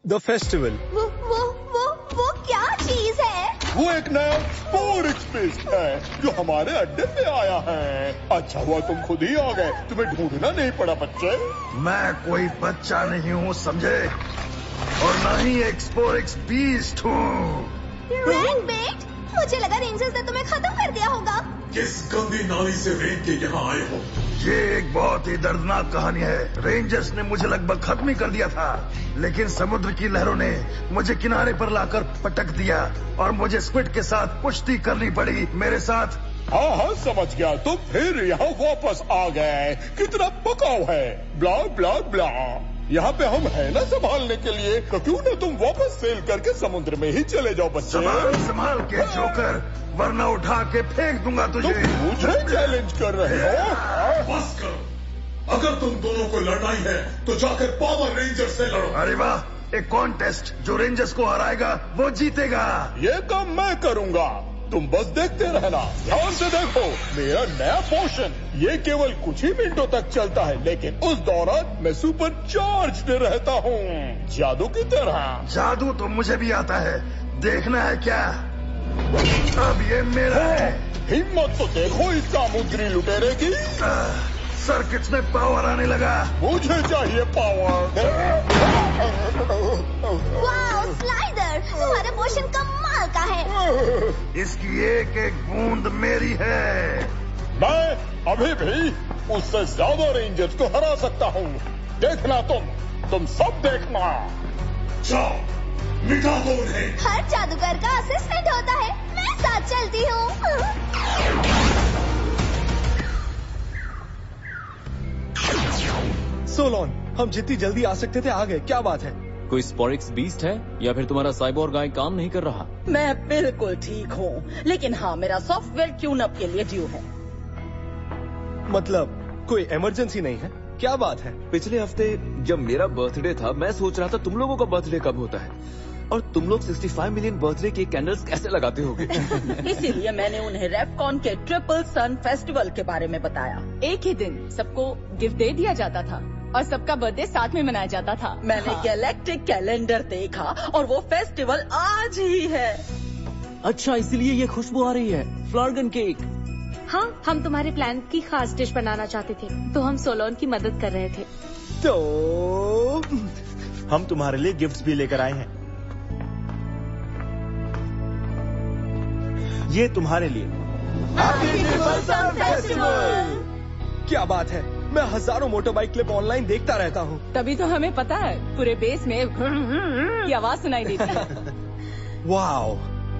The festival. वो क्या चीज है? वो एक नया स्पोर्ट्स बेस्ट है जो हमारे अड्डे पे आया है। अच्छा हुआ तुम खुद ही आ गए, तुम्हें ढूंढना नहीं पड़ा बच्चे। मैं कोई बच्चा नहीं हूँ समझे, और न ही एक स्पोर्ट्स बीस्ट हूँ। रेनबेट, मुझे लगा रेंजर्स ने तुम्हें खत्म कर दिया होगा। किस गंदी नाली से रेंग के यहाँ आए हो? ये एक बहुत ही दर्दनाक कहानी है। रेंजर्स ने मुझे लगभग खत्म ही कर दिया था, लेकिन समुद्र की लहरों ने मुझे किनारे पर लाकर पटक दिया और मुझे स्क्विड के साथ कुश्ती करनी पड़ी। मेरे साथ हाँ समझ गया, तुम फिर यहाँ वापस आ गए। कितना पकाव है, ब्ला ब्ला ब्ला। यहाँ पे हम है ना संभालने के लिए, तो क्यों ना तुम वापस सेल करके समुद्र में ही चले जाओ बच्चे। संभाल के जोकर, वरना उठा के फेंक दूंगा तुझे। तुम मुझे चैलेंज कर रहे हो? बस करो, अगर तुम दोनों को लड़ाई है तो जाकर पावर रेंजर से लड़ो। अरे वाह, एक कॉन्टेस्ट, जो रेंजर्स को हराएगा वो जीतेगा। ये काम मैं करूंगा, तुम बस देखते रहना। ध्यान से देखो, मेरा नया पोशन, ये केवल कुछ ही मिनटों तक चलता है, लेकिन उस दौरान मैं सुपर चार्ज्ड रहता हूँ, जादू की तरह। जादू तो मुझे भी आता है, देखना है क्या? अब ये मेरा है। हिम्मत तो देखो इस समुद्री लुटेरे की। सर्किट्स में पावर आने लगा। मुझे चाहिए पावर। वाओ स्लाइडर, तुम्हारा पोशन कमाल का है। इसकी एक एक बूंद मेरी है। मैं अभी भी उससे ज्यादा रेंजर्स को हरा सकता हूँ। देखना तुम सब देखना। जाओ, मिटा दो उन्हें। हर जादूगर का असिस्टेंट होता है, मैं साथ चलती हूँ। सोलोन, हम जितनी जल्दी आ सकते थे आ गए, क्या बात है? कोई स्पोरिक्स बीस्ट है या फिर तुम्हारा साइबोर्ग गाय काम नहीं कर रहा? मैं बिल्कुल ठीक हूँ, लेकिन हाँ, मेरा सॉफ्टवेयर ट्यून अप के लिए ड्यू है। मतलब कोई इमरजेंसी नहीं है? क्या बात है? पिछले हफ्ते जब मेरा बर्थडे था, मैं सोच रहा था तुम लोगों का बर्थडे कब होता है और तुम लोग 65 मिलियन बर्थडे के कैंडल्स कैसे लगाते होगे। इसीलिए मैंने उन्हें रेफकॉन के ट्रिपल सन फेस्टिवल के बारे में बताया। एक ही दिन सबको गिफ्ट दे दिया जाता था और सबका बर्थडे साथ में मनाया जाता था। मैंने गैलेक्टिक कैलेंडर देखा और वो फेस्टिवल आज ही है। अच्छा, इसलिए ये खुशबू आ रही है। फ्लार्गन केक। हाँ, हम तुम्हारे प्लान की खास डिश बनाना चाहते थे, तो हम सोलोन की मदद कर रहे थे। तो हम तुम्हारे लिए गिफ्ट्स भी लेकर आए हैं। ये तुम्हारे लिए। हैप्पी ट्रिपल सन फेस्टिवल। क्या बात है, मैं हजारों मोटर बाइक क्लिप ऑनलाइन देखता रहता हूँ। तभी तो हमें पता है, पूरे बेस में की आवाज सुनाई देती है। वाओ,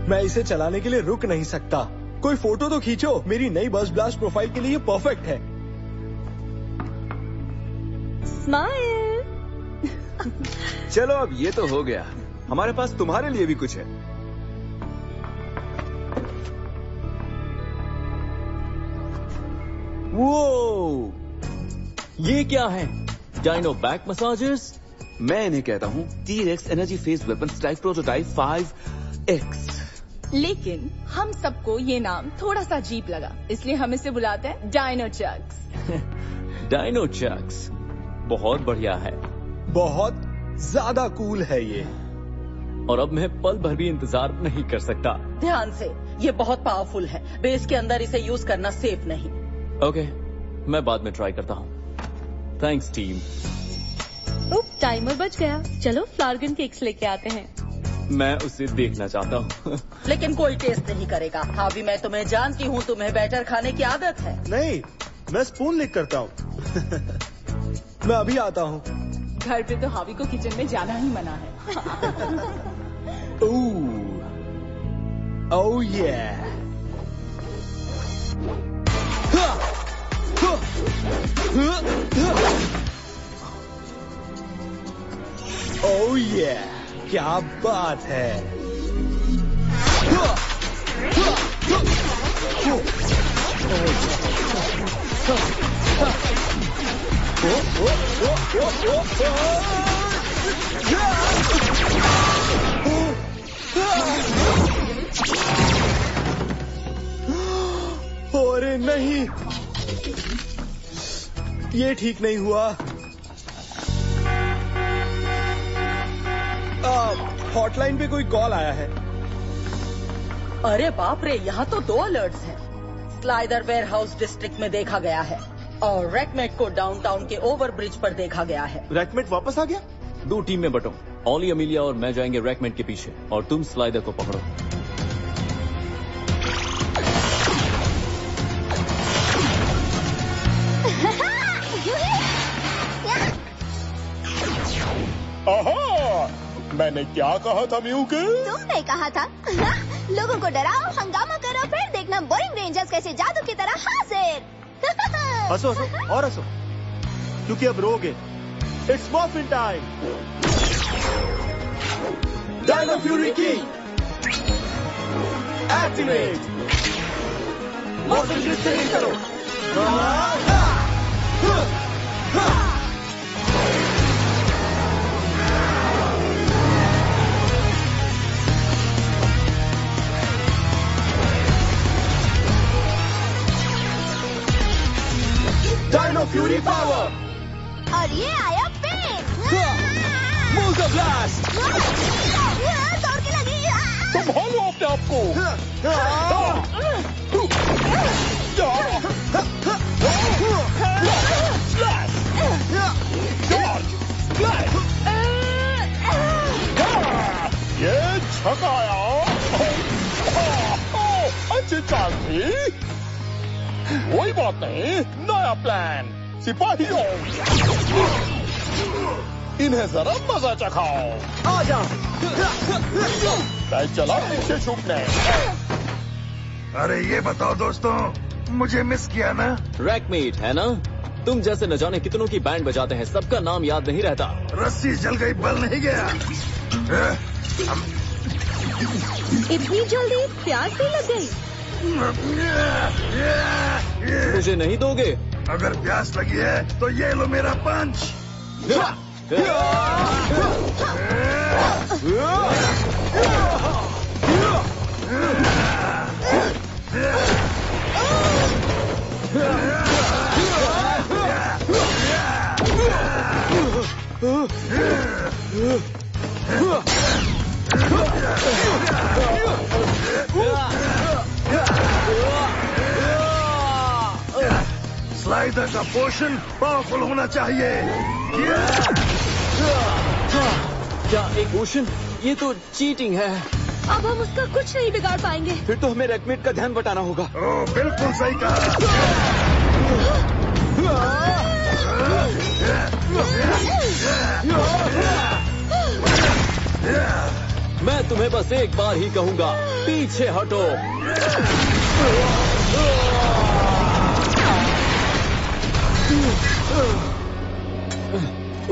मैं इसे चलाने के लिए रुक नहीं सकता। कोई फोटो तो खींचो, मेरी नई बस ब्लास्ट प्रोफाइल के लिए ये परफेक्ट है। स्माइल। चलो अब ये तो हो गया, हमारे पास तुम्हारे लिए भी कुछ है। वो ये क्या है? Dino back massagers? मैं इन्हें कहता हूँ T-Rex energy phase weapon strike prototype 5X। लेकिन हम सबको ये नाम थोड़ा सा अजीब लगा, इसलिए हम इसे बुलाते हैं डायनो चक्स। डायनो चक्स बहुत बढ़िया है, बहुत ज्यादा कूल है ये, और अब मैं पल भर भी इंतजार नहीं कर सकता। ध्यान से, ये बहुत पावरफुल है, बेस के अंदर इसे यूज करना सेफ नहीं। ओके, मैं बाद में ट्राई करता हूँ। Thanks team. टाइमर बच गया, चलो फ्लार्गन केक्स लेके आते हैं। मैं उसे देखना चाहता हूँ। लेकिन कोई टेस्ट नहीं करेगा। हावी, मैं तुम्हें जानती हूँ, तुम्हें बैटर खाने की आदत है। नहीं, मैं स्पून लिक करता हूँ। मैं अभी आता हूँ। घर पे तो हावी को किचन में जाना ही मना है। ओह ये। ओह ये, क्या बात है। अरे नहीं, ये ठीक नहीं हुआ। हॉटलाइन पे कोई कॉल आया है। अरे बाप रे, यहाँ तो 2 अलर्ट्स हैं। स्लाइडर वेयरहाउस डिस्ट्रिक्ट में देखा गया है और रैकमेट को डाउनटाउन के ओवरब्रिज पर देखा गया है। रैकमेट वापस आ गया? 2 टीम में बटो। ऑली, अमीलिया और मैं जाएंगे रैकमेट के पीछे और तुम स्लाइडर को पकड़ो। आहा, मैंने क्या कहा था म्यू के? तुमने कहा था लोगों को डराओ, हंगामा करो, फिर देखना बोरिंग रेंजर्स कैसे जादू की तरह हाजिर। हंसो हंसो और हंसो, क्योंकि अब रोगे। It's morphin time. Dino fury की एक्टिवेट। मॉर्फिन डिस्ट्रीब्यूट करो। Dino fury power. और ये आया पेन। Move blast. दौड़ के लगी। संभालो अपने आप को। ये छकाया। अच्छी चाल थी। कोई बात नहीं, नया प्लान। सिपाहियों, इन्हें जरा मजा चखाओ। आ जाओ। मैं चला पीछे छूटने। अरे ये बताओ दोस्तों, मुझे मिस किया ना? रैकमेट है ना? तुम जैसे न जाने कितनों की बैंड बजाते हैं, सबका नाम याद नहीं रहता। रस्सी जल गई, बल नहीं गया। इतनी जल्दी प्यास भी लग गई? मुझे नहीं दोगे? अगर प्यास लगी है तो ये लो मेरा पंच। स्लाइडर का पोर्शन पावरफुल होना चाहिए। क्या एक पोशन? ये तो चीटिंग है। अब हम उसका कुछ नहीं बिगाड़ पाएंगे। फिर तो हमें रैकमेट का ध्यान बटाना होगा। ओह, बिल्कुल सही कहा। मैं तुम्हें बस एक बार ही कहूंगा, पीछे हटो।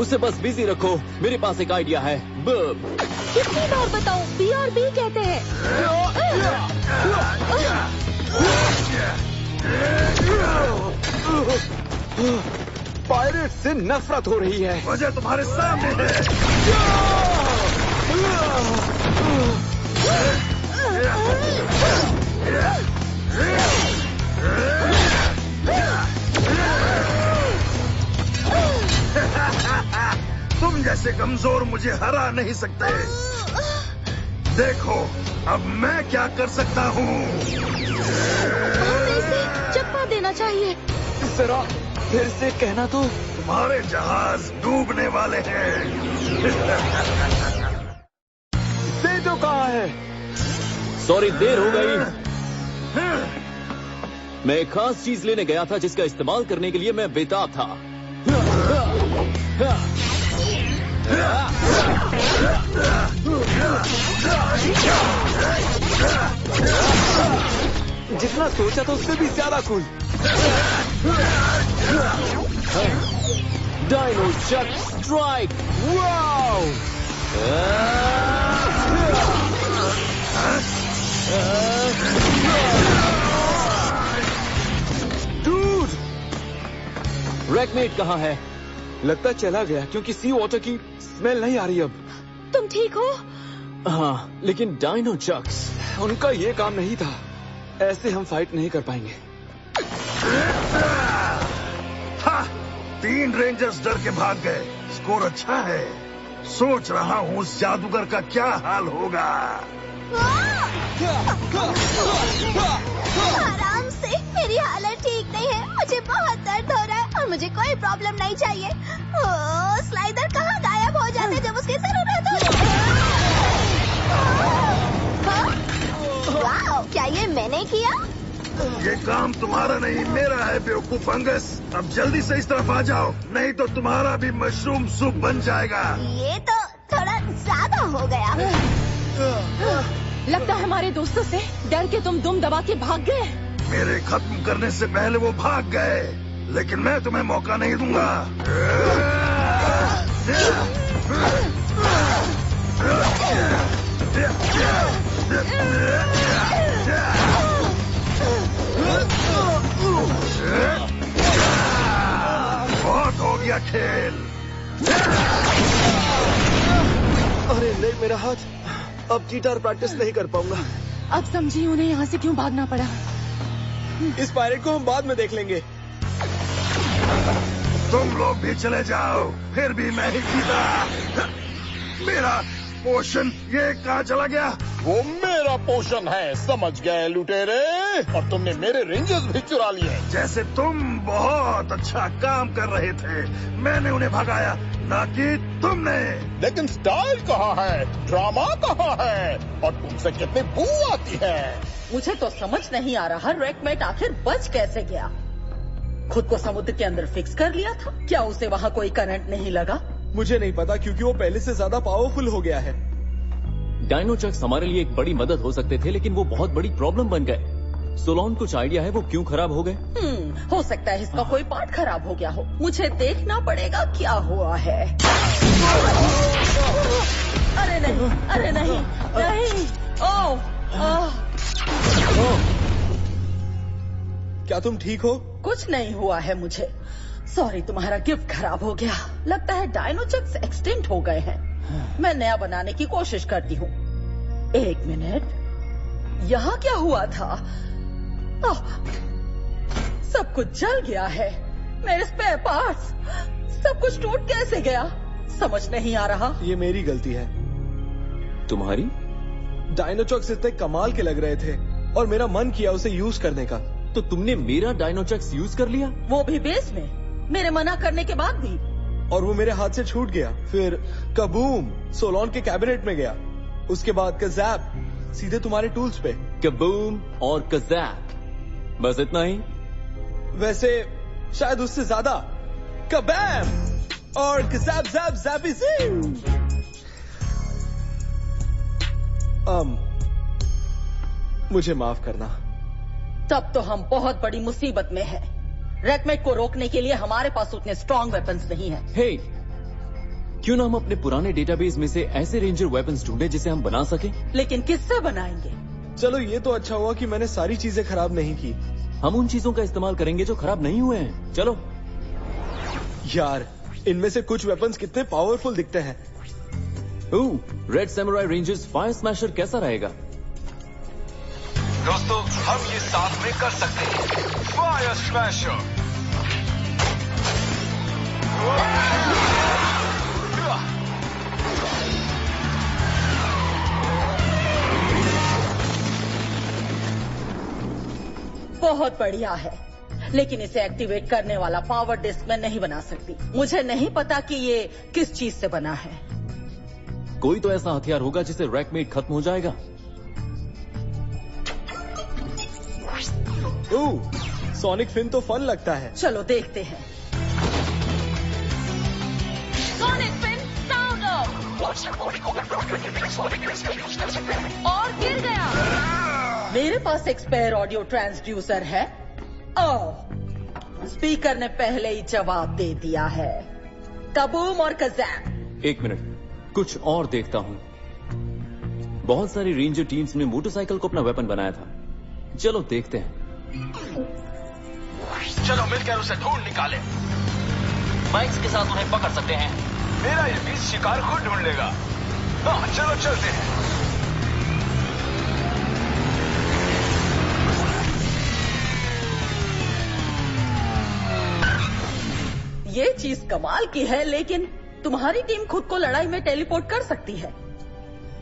उसे बस बिजी रखो। मेरे पास एक आइडिया है। कितनी बार बताऊं, बी और बी कहते हैं। पायरेट से नफरत हो रही है। वजह तुम्हारे सामने है। तुम जैसे कमजोर मुझे हरा नहीं सकते। देखो अब मैं क्या कर सकता हूँ। हमें इसे चप्पा देना चाहिए। जरा फिर से कहना तो। तुम्हारे जहाज डूबने वाले हैं। सेजो कहाँ है? सॉरी, देर हो गई। मैं एक खास चीज लेने गया था जिसका इस्तेमाल करने के लिए मैं बेताब था। जितना सोचा था उससे भी ज्यादा कूल। डायनो शक स्ट्राइक। वाओ! डूड! रैकमेट कहाँ है? लगता चला गया क्योंकि सी वाटर की स्मेल नहीं आ रही अब। तुम ठीक हो? हाँ, लेकिन डायनो चक्स, उनका ये काम नहीं था। ऐसे हम फाइट नहीं कर पाएंगे। हाँ, 3 रेंजर्स डर के भाग गए। स्कोर अच्छा है। सोच रहा हूँ उस जादूगर का क्या हाल होगा। आराम से, मेरी हालत ठीक नहीं है, मुझे बहुत दर्द हो रहा है और मुझे कोई प्रॉब्लम नहीं चाहिए। स्लाइडर कहाँ गायब हो जाते जब उसकी जरूरत हो। वाह, क्या ये मैंने किया? ये काम तुम्हारा नहीं मेरा है बेवकूफ फंगस। अब जल्दी से इस तरफ आ जाओ, नहीं तो तुम्हारा भी मशरूम सूप बन जाएगा। ये तो थोड़ा ज्यादा हो गया। लगता है हमारे दोस्तों से डर के तुम दुम दबा के भाग गए। मेरे खत्म करने से पहले वो भाग गए, लेकिन मैं तुम्हें मौका नहीं दूंगा। बहुत हो गया खेल। अरे नहीं, मेरा हाथ। अब गिटार प्रैक्टिस नहीं कर पाऊंगा। अब समझी उन्हें यहाँ से क्यों भागना पड़ा। इस पायरेट को हम बाद में देख लेंगे। तुम लोग भी चले जाओ, फिर भी मैं ही जीता। मेरा पोशन ये कहाँ चला गया? वो मेरा पोशन है, समझ गए लुटेरे? और तुमने मेरे रेंजर्स भी चुरा लिए। जैसे तुम बहुत अच्छा काम कर रहे थे, मैंने उन्हें भगाया, ना कि तुमने। लेकिन स्टाइल कहाँ है, ड्रामा कहाँ है, और तुमसे कितनी बू आती है। मुझे तो समझ नहीं आ रहा रैकमेट आखिर बच कैसे गया। खुद को समुद्र के अंदर फिक्स कर लिया था? क्या उसे वहाँ कोई करंट नहीं लगा? मुझे नहीं पता, क्योंकि वो पहले से ज्यादा पावरफुल हो गया है। डायनोचक्स हमारे लिए एक बड़ी मदद हो सकते थे, लेकिन वो बहुत बड़ी प्रॉब्लम बन गए। सोलोन, कुछ आइडिया है वो क्यों खराब हो गए? हो सकता है इसका कोई पार्ट खराब हो गया हो। मुझे देखना पड़ेगा क्या हुआ है। अरे नहीं, अरे नहीं, नहीं। ओह, क्या तुम ठीक हो? कुछ नहीं हुआ है मुझे। सॉरी, तुम्हारा गिफ्ट खराब हो गया। लगता है डायनोचक्स एक्सटिंक्ट हो गए हैं। मैं नया बनाने की कोशिश करती हूँ। एक मिनट, यहाँ क्या हुआ था? सब कुछ जल गया है। मेरे स्पेयर पार्ट्स, सब कुछ टूट कैसे गया? समझ नहीं आ रहा। ये मेरी गलती है। तुम्हारी? डायनोचक्स इतने कमाल के लग रहे थे और मेरा मन किया उसे यूज करने का। तो तुमने मेरा डायनोचक्स यूज कर लिया? वो भी बेस में, मेरे मना करने के बाद भी। और वो मेरे हाथ से छूट गया। फिर कबूम, सोलोन के कैबिनेट में गया। उसके बाद कज़ैप, सीधे तुम्हारे टूल्स पे। कबूम और कज़ैप, बस इतना ही? वैसे शायद उससे ज्यादा। कबैम और कज़ैप ज़ैप ज़ैपी ज़ू। मुझे माफ करना। तब तो हम बहुत बड़ी मुसीबत में हैं। रैकमेट को रोकने के लिए हमारे पास उतने स्ट्रॉन्ग वेपन्स नहीं हैं। हे, क्यों ना हम अपने पुराने डेटाबेस में से ऐसे रेंजर वेपन्स ढूंढे जिसे हम बना सके? लेकिन किससे बनाएंगे? चलो, ये तो अच्छा हुआ कि मैंने सारी चीजें खराब नहीं की। हम उन चीजों का इस्तेमाल करेंगे जो खराब नहीं हुए हैं। चलो। यार, इनमें से कुछ वेपन्स कितने पावरफुल दिखते हैं। Red samurai rangers fire smasher कैसा रहेगा? दोस्तों, हम ये साथ में कर सकते हैं। Fire smasher. बहुत बढ़िया है, लेकिन इसे एक्टिवेट करने वाला पावर डिस्क मैं नहीं बना सकती। मुझे नहीं पता कि ये किस चीज से बना है। कोई तो ऐसा हथियार होगा जिससे रैकमेट खत्म हो जाएगा। सोनिक फिन तो फन लगता है। चलो देखते हैं। सोनिक फिन साउंड और गिर गया। मेरे पास एक स्पेयर ऑडियो ट्रांसड्यूसर है। स्पीकर ने पहले ही जवाब दे दिया है। कबूम और कज़ैप। एक मिनट, कुछ और देखता हूँ। बहुत सारी रेंजर टीम्स ने मोटरसाइकिल को अपना वेपन बनाया था। चलो देखते हैं। चलो मिलकर उसे ढूंढ निकाले। बाइक्स के साथ उन्हें पकड़ सकते हैं। मेरा ये बीच शिकार खुद ढूंढ लेगा। चलो चलते हैं। ये चीज कमाल की है, लेकिन तुम्हारी टीम खुद को लड़ाई में टेलीपोर्ट कर सकती है।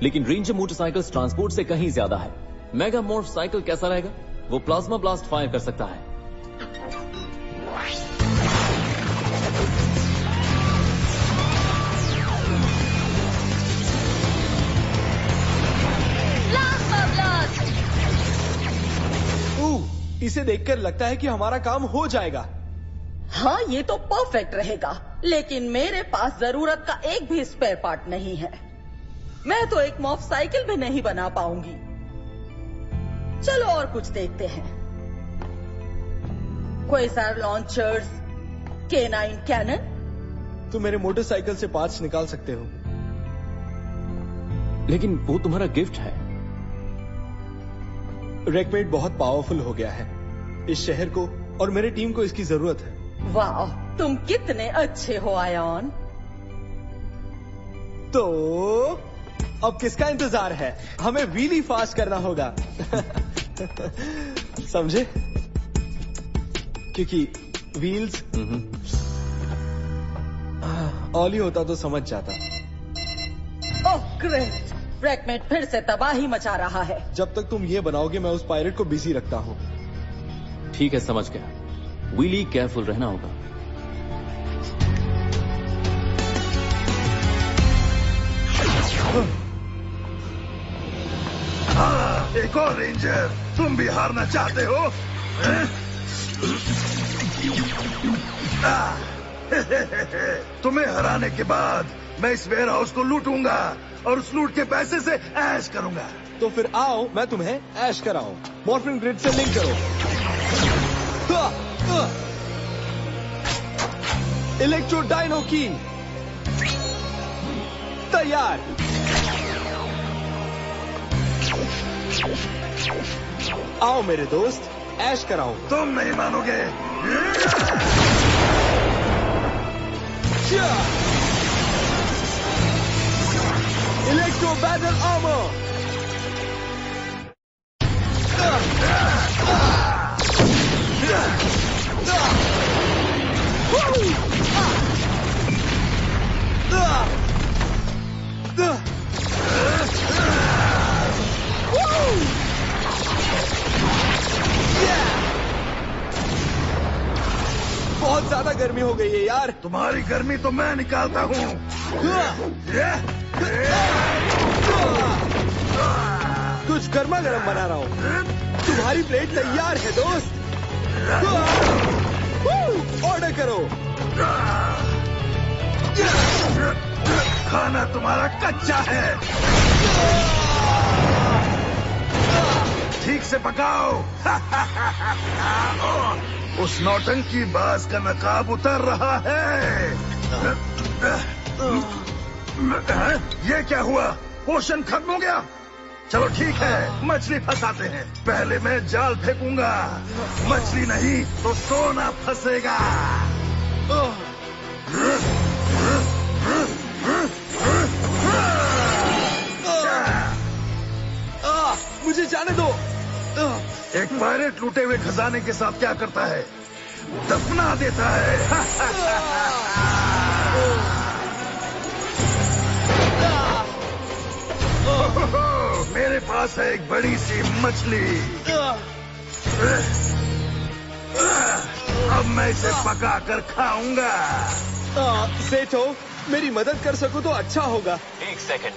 लेकिन रेंजर मोटरसाइकिल ट्रांसपोर्ट से कहीं ज्यादा है। मेगा मॉर्फ साइकिल कैसा रहेगा? वो प्लाज्मा ब्लास्ट फायर कर सकता है। इसे देखकर लगता है कि हमारा काम हो जाएगा। हाँ, ये तो परफेक्ट रहेगा, लेकिन मेरे पास जरूरत का एक भी स्पेयर पार्ट नहीं है। मैं तो एक मॉर्फ साइकिल भी नहीं बना पाऊंगी। चलो और कुछ देखते हैं। Quasar launchers, K9 cannon. तुम मेरे मोटरसाइकिल से पार्ट्स निकाल सकते हो, लेकिन वो तुम्हारा गिफ्ट है। रेकमेट बहुत पावरफुल हो गया है। इस शहर को और मेरी टीम को इसकी जरूरत है। वाह, तुम कितने अच्छे हो आयन। तो अब किसका इंतजार है? हमें व्हीली फास्ट करना होगा। समझे? क्योंकि व्हील्स ऑली होता तो समझ जाता। ओह ग्रेट, रेकमेट फिर से तबाही मचा रहा है। जब तक तुम ये बनाओगे मैं उस पायरेट को बिजी रखता हूँ। ठीक है, समझ गया। व्हीली केयरफुल रहना होगा। हाँ, एक और रेंजर। तुम भी हारना चाहते हो? तुम्हें हराने के बाद मैं इस वेयर हाउस को लूटूंगा और उस लूट के पैसे से ऐश करूंगा। तो फिर आओ, मैं तुम्हें ऐश कराऊं। मॉर्फिन ग्रिड से लिंक करो। इलेक्ट्रो डायनो की तैयार। आओ मेरे दोस्त, ऐश कराओ। तुम नहीं मानोगे। Electro battle armour. बहुत ज्यादा गर्मी हो गई है यार। तुम्हारी गर्मी तो मैं निकालता हूँ। कुछ गर्मा गर्म बना रहा हूँ। तुम्हारी प्लेट तैयार है दोस्त। ऑर्डर करो। खाना तुम्हारा कच्चा है। ठीक से पकाओ। उस नौटंकी बाज का नकाब उतर रहा है। ये क्या हुआ? पोषण खत्म हो गया? चलो ठीक है, मछली फंसाते हैं। पहले मैं जाल फेंकूंगा। मछली नहीं तो सोना फंसेगा। मुझे जाने दो। एक पायरेट लूटे हुए खजाने के साथ क्या करता है? दफना देता है। मेरे पास है एक बड़ी सी मछली। अब मैं इसे पका कर खाऊंगा। सेठो, मेरी मदद कर सको तो अच्छा होगा। एक सेकंड।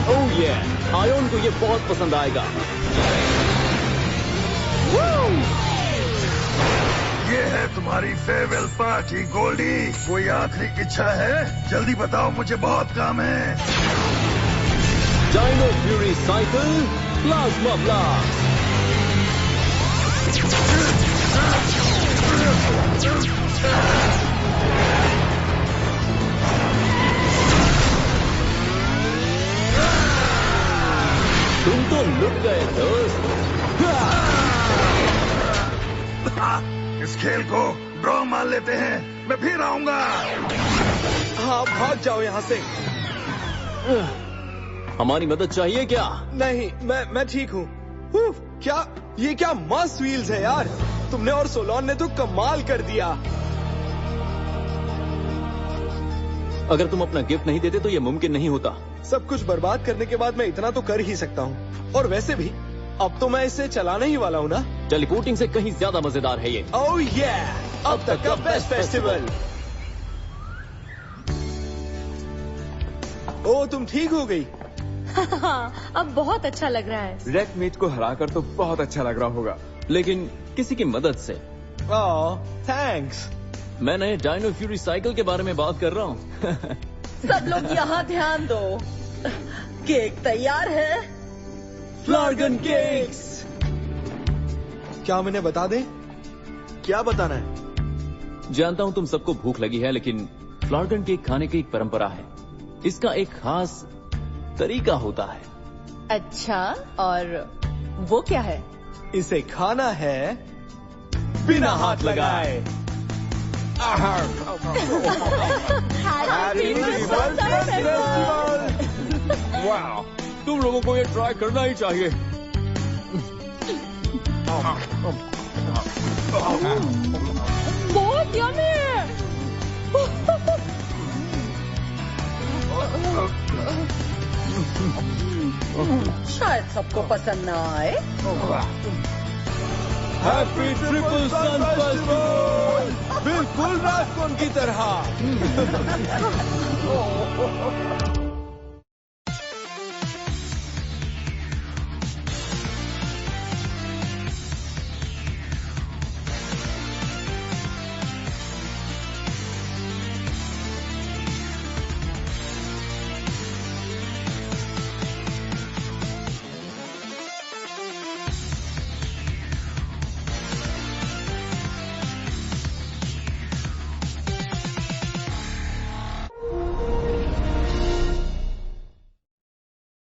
ओह ये आयोन को ये बहुत पसंद आएगा। ये है तुम्हारी फेयरवेल पार्टी गोल्डी। कोई आखिरी इच्छा है? जल्दी बताओ, मुझे बहुत काम है। Dino fury cycle plasma blast. तुम तो लुट गए दोस्त। इस खेल को ड्रॉ मान लेते हैं। मैं फिर आऊंगा। हाँ, भाग जाओ यहाँ से। हमारी मदद चाहिए क्या? नहीं, मैं ठीक हूँ। क्या ये क्या मस्त व्हील्स है यार। तुमने और सोलोन ने तो कमाल कर दिया। अगर तुम अपना गिफ्ट नहीं देते तो ये मुमकिन नहीं होता। सब कुछ बर्बाद करने के बाद मैं इतना तो कर ही सकता हूँ। और वैसे भी अब तो मैं इसे चलाने ही वाला हूँ ना। टेलीपोर्टिंग से कहीं ज्यादा मजेदार है ये। ओह ये अब तक का बेस्ट फेस्टिवल। ओ तुम ठीक हो गई। हाँ, अब बहुत अच्छा लग रहा है। रेड मीट को हराकर तो बहुत अच्छा लग रहा होगा, लेकिन किसी की मदद से। थैंक्स। मैं नए डायनो फ्यूरी साइकिल के बारे में बात कर रहा हूँ। सब लोग यहाँ ध्यान दो। केक तैयार है। फ्लार्गन केक्स। क्या मैंने बता दें? क्या बताना है? जानता हूँ तुम सबको भूख लगी है, लेकिन फ्लार्गन केक खाने की एक परंपरा है। इसका एक खास तरीका होता है। अच्छा, और वो क्या है? इसे खाना है बिना हाथ लगाए। वाह, तुम लोगों को ये ट्राई करना ही चाहिए। बहुत यम्मी है। शायद सबको पसंद ना आए। हैप्पी ट्रिपल सन फेस्टिवल, बिल्कुल राजकोट की तरह।